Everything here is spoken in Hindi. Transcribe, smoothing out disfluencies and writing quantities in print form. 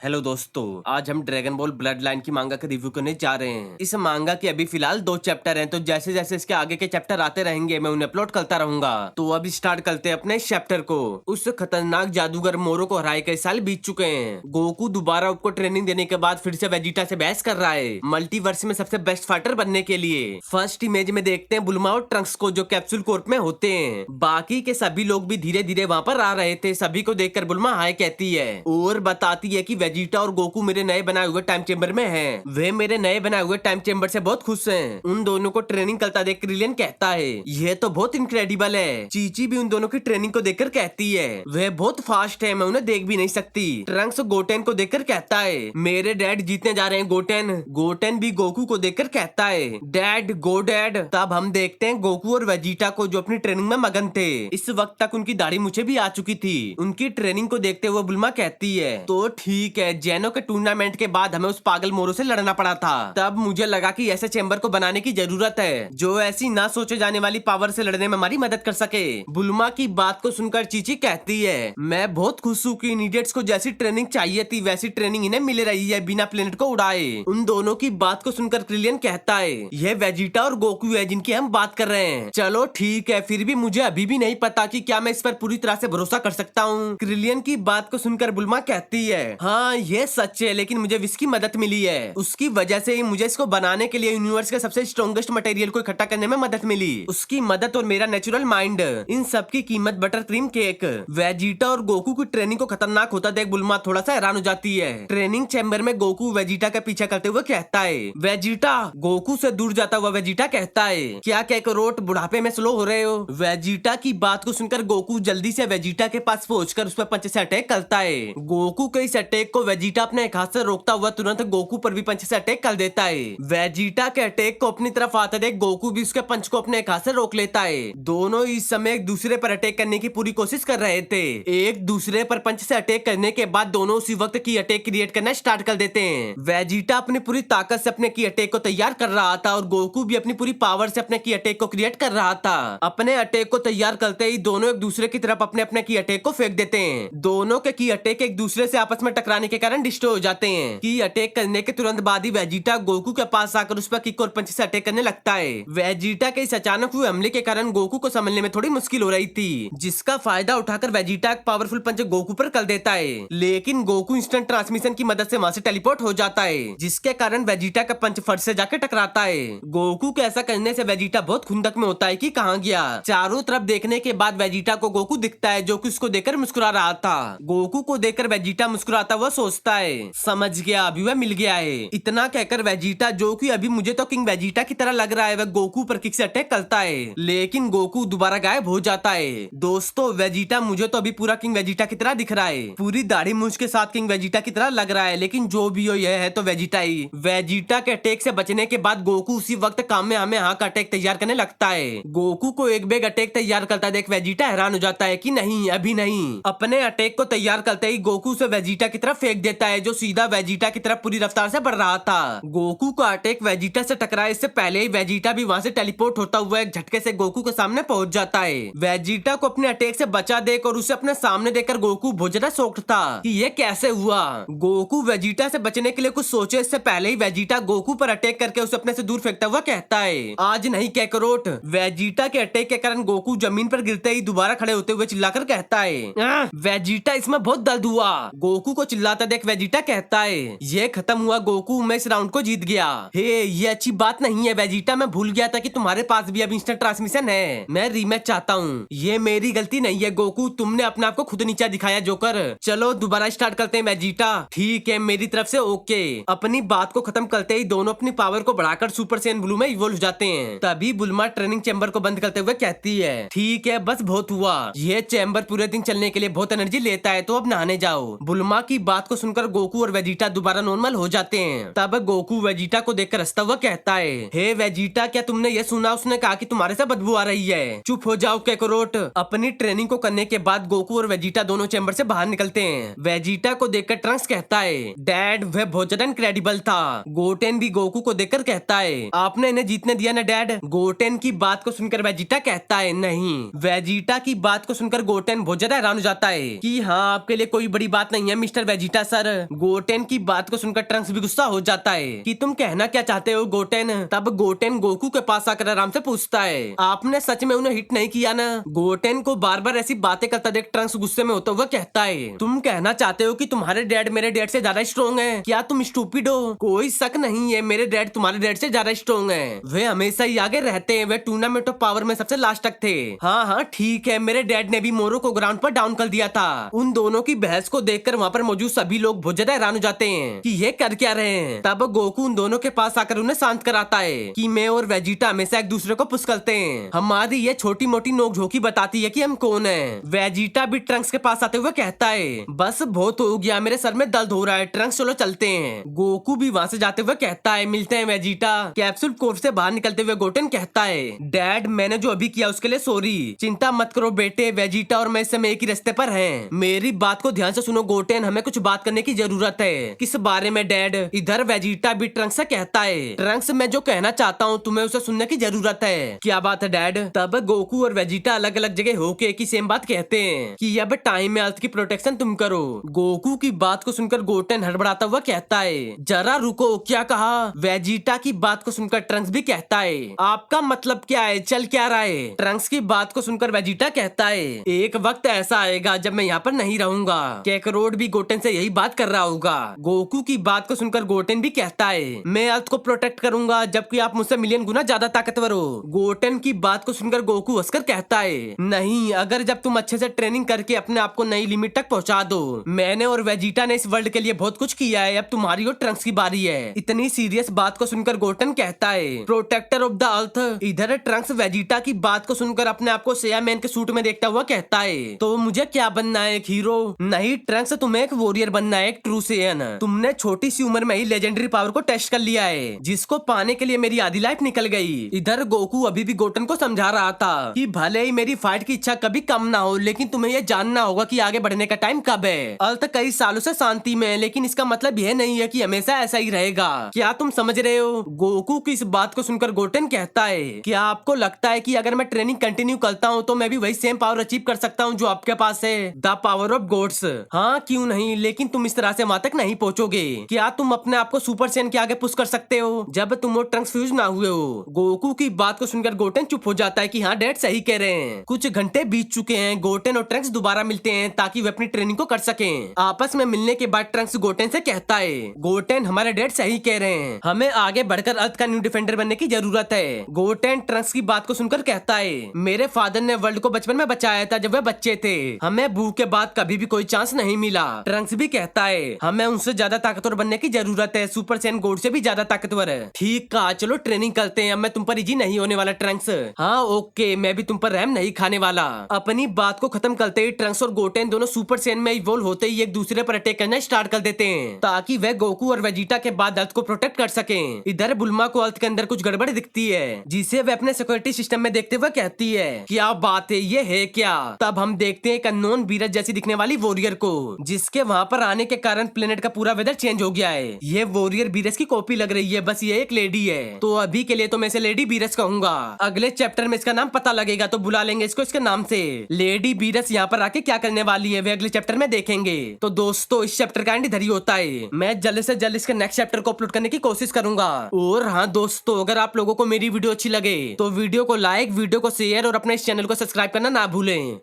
हेलो दोस्तों, आज हम ड्रैगन बॉल ब्लड लाइन की मांगा का रिव्यू करने जा रहे हैं। इस मांगा के अभी फिलहाल 2 चैप्टर हैं, तो जैसे जैसे इसके आगे के चैप्टर आते रहेंगे मैं उन्हें अपलोड करता रहूंगा। तो अब स्टार्ट करते हैं अपने इस चैप्टर को। उस खतरनाक जादूगर मोरो को हराए कई साल बीत चुके हैं। गोकू दोबारा उसको ट्रेनिंग देने के बाद फिर से वेजिटा से बहस कर रहा है मल्टीवर्स में सबसे बेस्ट फाइटर बनने के लिए। फर्स्ट इमेज में देखते हैं बुल्मा और ट्रंक्स को, जो कैप्सूल कोर्ट में होते हैं। बाकी के सभी लोग भी धीरे धीरे वहाँ पर आ रहे थे। सभी को देखकर बुल्मा हाय कहती है और बताती है कि वेजिटा और गोकू मेरे नए बनाए हुए टाइम चेंबर में हैं। वे मेरे नए बनाए हुए टाइम चेंबर से बहुत खुश हैं। उन दोनों को ट्रेनिंग करता देख क्रिलियन कहता है यह तो बहुत इनक्रेडिबल है। चीची भी उन दोनों की ट्रेनिंग को देखकर कहती है वह बहुत फास्ट है, मैं उन्हें देख भी नहीं सकती। ट्रंक्स गोटेन को देखकर कहता है मेरे डैड जीतने जा रहे हैं गोटेन। गोटेन भी गोकू को देखकर कहता है डैड गो डैड। तब हम देखते हैं गोकू और वेजिटा को, जो अपनी ट्रेनिंग में मगन थे। इस वक्त तक उनकी दाढ़ी मुझे भी आ चुकी थी। उनकी ट्रेनिंग को देखते हुए बुल्मा कहती है तो ठीक है, जैनो के टूर्नामेंट के बाद हमें उस पागल मोरो से लड़ना पड़ा था। तब मुझे लगा कि ऐसे चेंबर को बनाने की जरूरत है जो ऐसी ना सोचे जाने वाली पावर से लड़ने में हमारी मदद कर सके। बुल्मा की बात को सुनकर चीची कहती है मैं बहुत खुश हूँ कि इनिडियट्स को जैसी ट्रेनिंग चाहिए थी वैसी ट्रेनिंग इन्हें मिल रही है बिना प्लेनेट को उड़ाए। उन दोनों की बात को सुनकर क्रिलियन कहता है यह वेजिटा और गोकू है जिनकी हम बात कर रहे हैं। चलो ठीक है, फिर भी मुझे अभी भी नहीं पता कि क्या मैं इस पर पूरी तरह से भरोसा कर सकता हूँ। क्रिलियन की बात को सुनकर बुल्मा कहती है हाँ ये सच है, लेकिन मुझे विस की मदद मिली है। उसकी वजह से ही मुझे इसको बनाने के लिए यूनिवर्स के सबसे स्ट्रॉन्गेस्ट मटेरियल को इकट्ठा करने में मदद मिली। उसकी मदद और मेरा नेचुरल माइंड, इन सब की कीमत बटर क्रीम केक। वेजिटा और गोकू की ट्रेनिंग को खतरनाक होता देख बुल्मा थोड़ा सा हैरान हो जाती है। ट्रेनिंग चैम्बर में गोकू वेजिटा का पीछा करते हुए कहता है वेजिटा। गोकू से दूर जाता हुआ वेजिटा कहता है क्या कैकरोट बुढ़ापे में स्लो हो रहे हो। वेजिटा की बात को सुनकर गोकू जल्दी से वेजिटा के पास पहुंचकर उस पर पंच से अटैक करता है। गोकू के इस अटैक को वेजिटा अपने एक हाथ से रोकता हुआ तुरंत गोकू पर भी पंच से अटैक कर देता है। वेजिटा के अटैक को अपनी तरफ आते देख गोकू भी उसके पंच को अपने एक हाथ से रोक लेता है। दोनों इस समय एक दूसरे पर अटैक करने की पूरी कोशिश कर रहे थे। एक दूसरे पर पंच से अटैक करने के बाद दोनों उसी वक्त की अटैक क्रिएट करना स्टार्ट कर देते हैं। वेजिटा अपनी पूरी ताकत से अपने की अटैक को तैयार कर रहा था और गोकू भी अपनी पूरी पावर से अपने की अटैक को क्रिएट कर रहा था। अपने अटैक को तैयार करते ही दोनों एक दूसरे की तरफ अपने अपने की अटैक को फेंक देते हैं। दोनों के की अटैक एक दूसरे से आपस में टकराने के कारण डिस्ट्रॉय हो जाते हैं। की अटैक करने के तुरंत बाद ही वेजिटा गोकू के पास आकर उस पर किक और पंच से अटैक करने लगता है। वेजिटा के इस अचानक हुए हमले के कारण गोकू को संभलने में थोड़ी मुश्किल हो रही थी, जिसका फायदा उठाकर वेजिटा एक पावरफुल पंच गोकू पर कर देता है। लेकिन गोकू इंस्टेंट ट्रांसमिशन की मदद से वहां से टेलीपोर्ट हो जाता है, जिसके कारण वेजिटा का पंच फर्श से जाकर टकराता है। गोकू के ऐसा करने से वेजिटा बहुत खुंदक में होता है कि कहां गया। चारों तरफ देखने के बाद वेजिटा को गोकू दिखता है, जो कि उसको देखकर मुस्कुरा रहा था। गोकू को देखकर वेजिटा मुस्कुराता हुआ सोचता है समझ गया, अभी वह मिल गया है। इतना कहकर वेजिटा, जो कि अभी मुझे तो किंग वेजिटा की तरह लग रहा है, वह गोकू पर किक से अटैक करता है। लेकिन गोकू दोबारा गायब हो जाता है। दोस्तों वेजिटा मुझे तो अभी पूरा किंग वेजिटा की तरह दिख रहा है, पूरी दाढ़ी मूंछ के साथ किंग वेजिटा की तरह लग रहा है। लेकिन जो भी हो यह है तो वेजिटा ही। वेजिटा के अटैक से बचने के बाद गोकू उसी वक्त कामेहामेहा का अटैक तैयार करने लगता है। गोकू को एक बेग अटैक तैयार करता देख वेजिटा हैरान हो जाता है कि नहीं अभी नहीं। अपने अटैक को तैयार करते ही गोकू से वेजिटा की तरफ फेंक देता है, जो सीधा वेजिटा की तरफ पूरी रफ्तार से बढ़ रहा था। गोकू का अटैक वेजिटा से टकराया इससे पहले ही वेजिटा भी वहां से टेलीपोर्ट होता हुआ एक झटके से गोकू के सामने पहुंच जाता है। वेजिटा को अपने अटैक से बचा देख और उसे अपने सामने देखकर गोकू बहुत ज्यादा शॉक्ड था कि ये कैसे हुआ। गोकू वेजिटा से बचने के लिए कुछ सोचे इससे पहले ही वेजिटा गोकू पर अटैक करके उसे अपने से दूर फेंकता हुआ कहता है आज नहीं कैकरोट। वेजिटा के अटैक के कारण गोकू जमीन पर गिरते ही दोबारा खड़े होते हुए चिल्लाकर कहता है वेजिटा इसमें बहुत दर्द हुआ। गोकू को चिल्लाता देख वेजिटा कहता है ये खत्म हुआ गोकू, मैं इस राउंड को जीत गया। हे ये अच्छी बात नहीं है वेजिटा, मैं भूल गया था कि तुम्हारे पास भी अब इंस्टेंट ट्रांसमिशन है। मैं रीमैच चाहता हूँ। ये मेरी गलती नहीं है गोकू, तुमने अपने आप को खुद नीचा दिखाया जोकर। चलो दोबारा स्टार्ट करते हैं वेजिटा। ठीक है मेरी तरफ से ओके। अपनी बात को खत्म करते ही दोनों अपनी पावर को बढ़ाकर सुपर सैयन ब्लू में इवॉल्व हो जाते हैं। तभी बुल्मा ट्रेनिंग चैम्बर को बंद करते हुए कहती है ठीक है बस बहुत हुआ, ये चैम्बर पूरे दिन चलने के लिए बहुत एनर्जी लेता है, तो अब नहाने जाओ। बुल्मा की बात को सुनकर गोकू और वेजिटा दोबारा नॉर्मल हो जाते हैं। तब गोकू वेजिटा को देखकर हंसता हुआ कहता है हे वेजिटा क्या तुमने ये सुना, उसने कहा कि तुम्हारे से बदबू आ रही है। चुप हो जाओ कैकरोट। अपनी ट्रेनिंग को करने के बाद गोकू और वेजिटा दोनों चैम्बर से बाहर निकलते हैं। वेजिटा को देखकर ट्रंक्स कहता है डैड वह बहुत ज्यादा इनक्रेडिबल था। गोटेन भी गोकू को देखकर कहता है आपने इन्हें जीतने दिया ना डैड। गोटेन की बात को सुनकर वेजिटा कहता है नहीं। वेजिटा की बात को सुनकर गोटेन बहुत ज्यादा हैरान हो जाता है कि हाँ आपके लिए कोई बड़ी बात नहीं है mister Vegeta. Vegeta sir. Goten की बात को सुनकर ट्रंक्स भी गुस्सा हो जाता है कि तुम कहना क्या चाहते हो गोटेन। तब गोटेन गोकू के पास आकर आराम से पूछता है आपने सच में उन्हें हिट नहीं किया ना। गोटेन को बार बार ऐसी बातें करता देख ट्रंक्स गुस्से में होता हुआ कहता है तुम कहना चाहते हो कि तुम्हारे डैड मेरे डैड से ज्यादा स्ट्रॉन्ग है क्या तुम स्टूपिड हो। कोई शक नहीं है मेरे डैड तुम्हारे डैड से ज्यादा स्ट्रॉन्ग है। वे हमेशा ही आगे रहते हैं। वे टूर्नामेंट ऑफ पावर में सबसे लास्ट तक थे। हाँ हाँ ठीक है मेरे डैड ने भी मोरो को ग्राउंड पर डाउन कर दिया था। उन दोनों की बहस को देखकर वहाँ पर मौजूद सभी लोग बहुत ज्यादा हैरान हो जाते हैं कि ये कर क्या रहे हैं। तब गोकू उन दोनों के पास आकर उन्हें शांत कराता है कि मैं और वेजिटा हमेशा एक दूसरे को पुश करते हैं। हमारी ये छोटी मोटी नोकझोंकी बताती है कि हम कौन हैं। वेजिटा भी ट्रंक्स के पास आते हुए कहता है बस बहुत हो गया मेरे सर में दर्द हो रहा है ट्रंक्स चलो चलते हैं। गोकू भी वहाँ से जाते हुए कहता है मिलते हैं वेजिटा। कैप्सूल कोर्ट से बाहर निकलते हुए गोटेन कहता है डैड मैंने जो अभी किया उसके लिए सॉरी। चिंता मत करो बेटे वेजिटा और मैं इस समय एक ही रास्ते पर हैं। मेरी बात को ध्यान से सुनो गोटेन हमें कुछ बात करने की जरूरत है। किस बारे में डैड। इधर वेजिटा भी ट्रंक्स से कहता है ट्रंक्स मैं जो कहना चाहता हूँ तुम्हें उसे सुनने की जरूरत है। क्या बात है डैड। तब गोकू और वेजिटा अलग अलग जगह होके एक ही सेम बात कहते हैं कि अब टाइम में अर्थ की प्रोटेक्शन तुम करो। गोकू की बात को सुनकर गोटेन हड़बड़ाता हुआ कहता है जरा रुको क्या कहा। वेजिटा की बात को सुनकर ट्रंक्स भी कहता है आपका मतलब क्या है चल क्या रहा है। ट्रंक्स की बात को सुनकर वेजिटा कहता है एक वक्त ऐसा आएगा जब मैं यहाँ पर नहीं रहूंगा। कैकरोड भी गोटेन से यही बात कर रहा होगा। गोकू की बात को सुनकर गोटेन भी कहता है मैं अर्थ को प्रोटेक्ट करूंगा जबकि आप मुझसे मिलियन गुना ज्यादा ताकतवर हो। गोटेन की बात को सुनकर गोकू हंसकर कहता है नहीं अगर जब तुम अच्छे से ट्रेनिंग करके अपने आप को नई लिमिट तक पहुंचा दो। मैंने और वेजिटा ने इस वर्ल्ड के लिए बहुत कुछ किया है अब तुम्हारी और ट्रंक्स की बारी है। इतनी सीरियस बात को सुनकर गोटेन कहता है प्रोटेक्टर ऑफ द अर्थ। इधर ट्रंक्स वेजिटा की बात को सुनकर अपने आप को सेया मैन के सूट में देखता हुआ कहता है तो मुझे क्या बनना है एक हीरो। नहीं ट्रंक्स तुम्हें एक वॉरियर बनना है एक ट्रू सेयन। तुमने छोटी सी उम्र में ही लेजेंडरी पावर को टेस्ट कर लिया है जिसको पाने के लिए मेरी आधी लाइफ निकल गई। इधर गोकू अभी भी गोटेन को समझा रहा था कि भले ही मेरी फाइट की इच्छा कभी कम ना हो लेकिन तुम्हें यह जानना होगा कि आगे बढ़ने का टाइम कब है। अर्थ कई सालों से शांति में है लेकिन इसका मतलब यह नहीं है कि हमेशा ऐसा ही रहेगा। क्या तुम समझ रहे हो। गोकू की इस बात को सुनकर गोटेन कहता है क्या आपको लगता है कि अगर मैं ट्रेनिंग कंटिन्यू करता हूँ तो मैं भी वही सेम पावर अचीव कर सकता हूँ जो आपके पास है द पावर ऑफ गॉड्स। हाँ क्यों नहीं लेकिन तुम इस तरह से वहां तक नहीं पहुंचोगे। क्या तुम अपने आप को सुपर सैयन के आगे पुश कर सकते हो जब तुम वो ट्रंक्स फ्यूज ना हुए हो। गोकू की बात को सुनकर गोटेन चुप हो जाता है कि हाँ डैड सही कह रहे हैं। कुछ घंटे बीत चुके हैं। गोटेन और ट्रंक्स दोबारा मिलते हैं ताकि वे अपनी ट्रेनिंग को कर सकें। आपस में मिलने के बाद ट्रंक्स गोटेन से कहता है गोटेन हमारे डैड सही कह रहे हैं हमें आगे बढ़कर अर्थ का न्यू डिफेंडर बनने की जरूरत है। गोटेन ट्रंक्स की बात को सुनकर कहता है मेरे फादर ने वर्ल्ड को बचपन में बचाया था जब वे बच्चे थे। हमें भूख के बाद कभी भी कोई चांस नहीं मिला। ट्रंक्स भी कहता है हमें उनसे ज्यादा ताकतवर बनने की जरूरत है सुपर सैयन गॉड से भी ज्यादा ताकतवर है। ठीक कहा चलो ट्रेनिंग करते हैं। अब मैं तुम पर इजी नहीं होने वाला ट्रंक्स। हाँ ओके मैं भी तुम पर रहम नहीं खाने वाला। अपनी बात को खत्म करते ही ट्रंक्स और गोटेन दोनों सुपर सैयन में इवॉल्व होते ही एक दूसरे पर अटैक करना स्टार्ट कर देते हैं ताकि वे गोकू और वेजिटा के बाद अर्थ को प्रोटेक्ट कर सकें। इधर बुल्मा को अर्थ के अंदर कुछ गड़बड़ दिखती है जिसे वे अपने सिक्योरिटी सिस्टम में देखते हुए कहती है क्या बात है ये है क्या। तब हम देखते हैं एक अननोन बीरज जैसी दिखने वाली वॉरियर को जिसके वहाँ पर आने के कारण प्लेनेट का पूरा वेदर चेंज हो गया है। ये वॉरियर बीरज की कॉपी लग रही है बस ये एक लेडी है। तो अभी के लिए तो मैं इसे लेडी बीरज कहूंगा। अगले चैप्टर में इसका नाम पता लगेगा तो बुला लेंगे इसको इसके नाम से। लेडी बीरज यहाँ पर आके क्या करने वाली है वे अगले चैप्टर में देखेंगे। तो दोस्तों इस चैप्टर का एंड इधर ही होता है। मैं जल्द से जल्द इसके नेक्स्ट चैप्टर को अपलोड करने की कोशिश करूंगा। और हाँ दोस्तों अगर आप लोगों को मेरी वीडियो अच्छी लगे तो वीडियो को लाइक वीडियो को शेयर और अपने इस चैनल को सब्सक्राइब करना ना भूलें।